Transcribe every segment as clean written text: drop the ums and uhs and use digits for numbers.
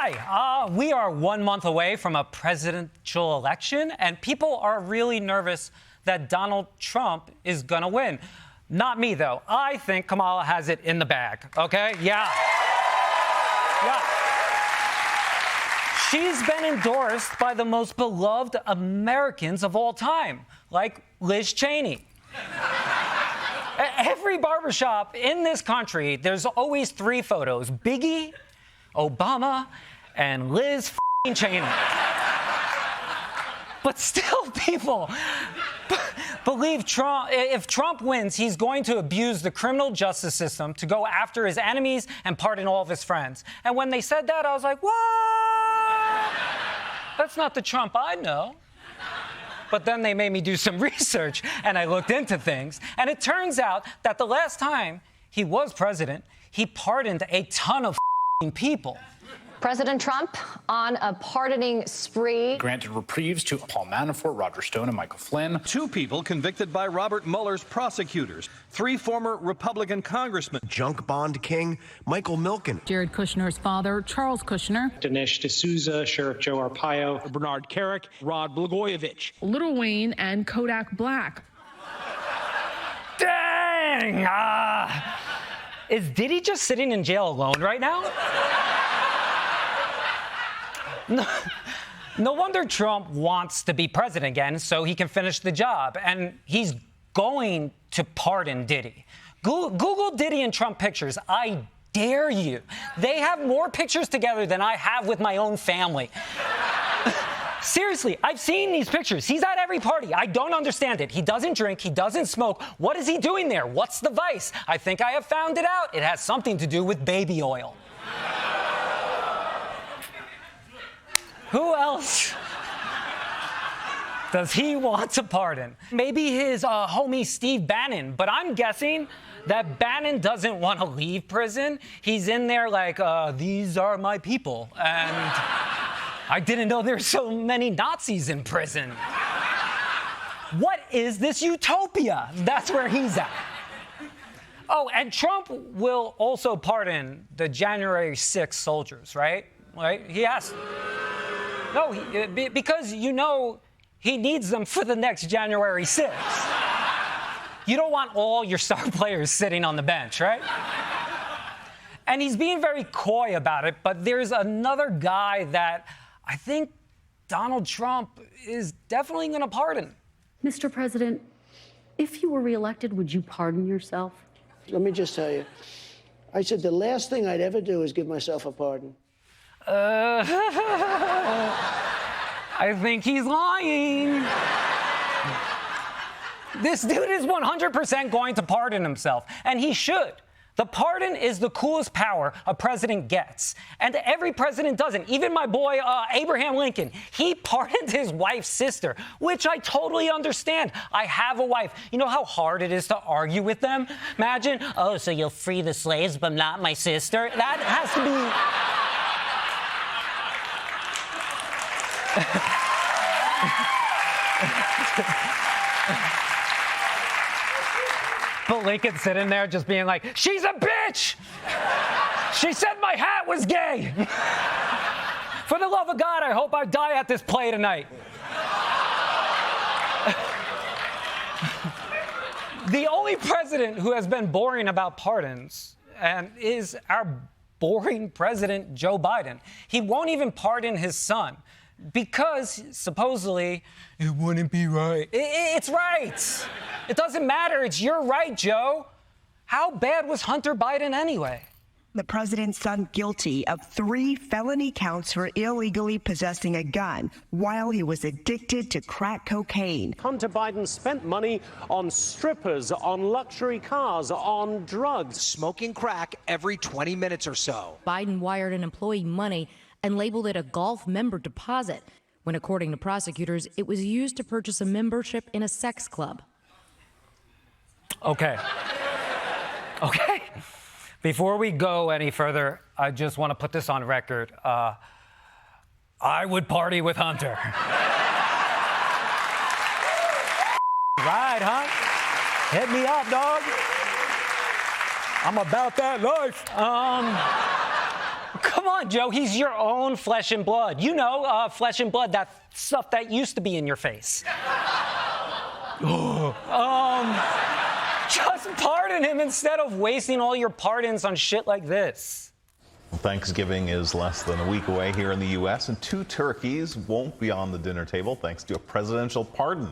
Hi, we are 1 month away from a presidential election, and people are really nervous that Donald Trump is gonna win. Not me, though. I think Kamala has it in the bag, okay? Yeah. She's been endorsed by the most beloved Americans of all time, like Liz Cheney. Every barbershop in this country, there's always 3 photos: Biggie, Obama, and Liz Cheney. But still, people believe if Trump wins, he's going to abuse the criminal justice system to go after his enemies and pardon all of his friends. And when they said that, I was like, what? That's not the Trump I know. But then they made me do some research, and I looked into things. And it turns out that the last time he was president, he pardoned a ton of people. President Trump on a pardoning spree. Granted reprieves to Paul Manafort, Roger Stone, and Michael Flynn. 2 people convicted by Robert Mueller's prosecutors. 3 former Republican congressmen. Junk bond king Michael Milken. Jared Kushner's father, Charles Kushner. Dinesh D'Souza, Sheriff Joe Arpaio. Bernard Kerik, Rod Blagojevich. Lil Wayne and Kodak Black. Dang! Is Diddy just sitting in jail alone right now? No wonder Trump wants to be president again so he can finish the job. And he's going to pardon Diddy. Google Diddy and Trump pictures. I dare you. They have more pictures together than I have with my own family. Seriously, I've seen these pictures. He's at every party. I don't understand it. He doesn't drink. He doesn't smoke. What is he doing there? What's the vice? I think I have found it out. It has something to do with baby oil. Who else does he want to pardon? Maybe his homie Steve Bannon, but I'm guessing that Bannon doesn't want to leave prison. He's in there like, these are my people, and I didn't know there's so many Nazis in prison. What is this utopia? That's where he's at. Oh, and Trump will also pardon the January 6th soldiers, right? Right? He has. No, because you know he needs them for the next January 6th. You don't want all your star players sitting on the bench, right? And he's being very coy about it, but there's another guy that I think Donald Trump is definitely going to pardon. Mr. President, if you were reelected, would you pardon yourself? Let me just tell you, I said the last thing I'd ever do is give myself a pardon. I think he's lying. This dude is 100% going to pardon himself, and he should. The pardon is the coolest power a president gets, and every president doesn't. Even my boy Abraham Lincoln, he pardoned his wife's sister, which I totally understand. I have a wife. You know how hard it is to argue with them? Imagine, oh, so you'll free the slaves, but not my sister? That has to be... But Lincoln sitting there just being like, she's a bitch! She said my hat was gay! For the love of God, I hope I die at this play tonight. The only president who has been boring about pardons is our boring president, Joe Biden. He won't even pardon his son because, supposedly, it wouldn't be right. It's right. It doesn't matter. It's your right, Joe. How bad was Hunter Biden anyway? The president's son guilty of 3 felony counts for illegally possessing a gun while he was addicted to crack cocaine. Hunter Biden spent money on strippers, on luxury cars, on drugs. Smoking crack every 20 minutes or so. Biden wired an employee money and labeled it a golf member deposit, when according to prosecutors, it was used to purchase a membership in a sex club. Okay. Before we go any further, I just want to put this on record. I would party with Hunter. Right, huh? Hit me up, dog. I'm about that life. Come on, Joe, he's your own flesh and blood. You know, flesh and blood, that stuff that used to be in your face. Just pardon him instead of wasting all your pardons on shit like this. Thanksgiving is less than a week away here in the U.S., and 2 turkeys won't be on the dinner table thanks to a presidential pardon.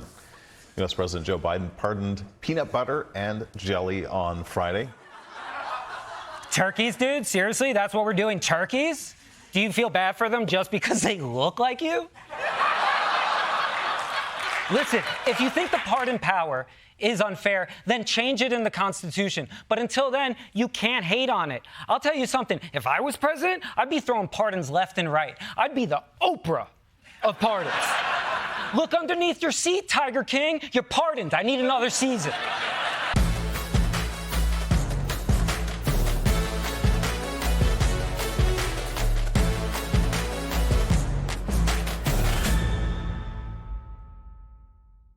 U.S. President Joe Biden pardoned peanut butter and jelly on Friday. Turkeys, dude? Seriously? That's what we're doing? Turkeys? Do you feel bad for them just because they look like you? Listen, if you think the pardon power is unfair, then change it in the Constitution. But until then, you can't hate on it. I'll tell you something. If I was president, I'd be throwing pardons left and right. I'd be the Oprah of pardons. Look underneath your seat, Tiger King. You're pardoned. I need another season.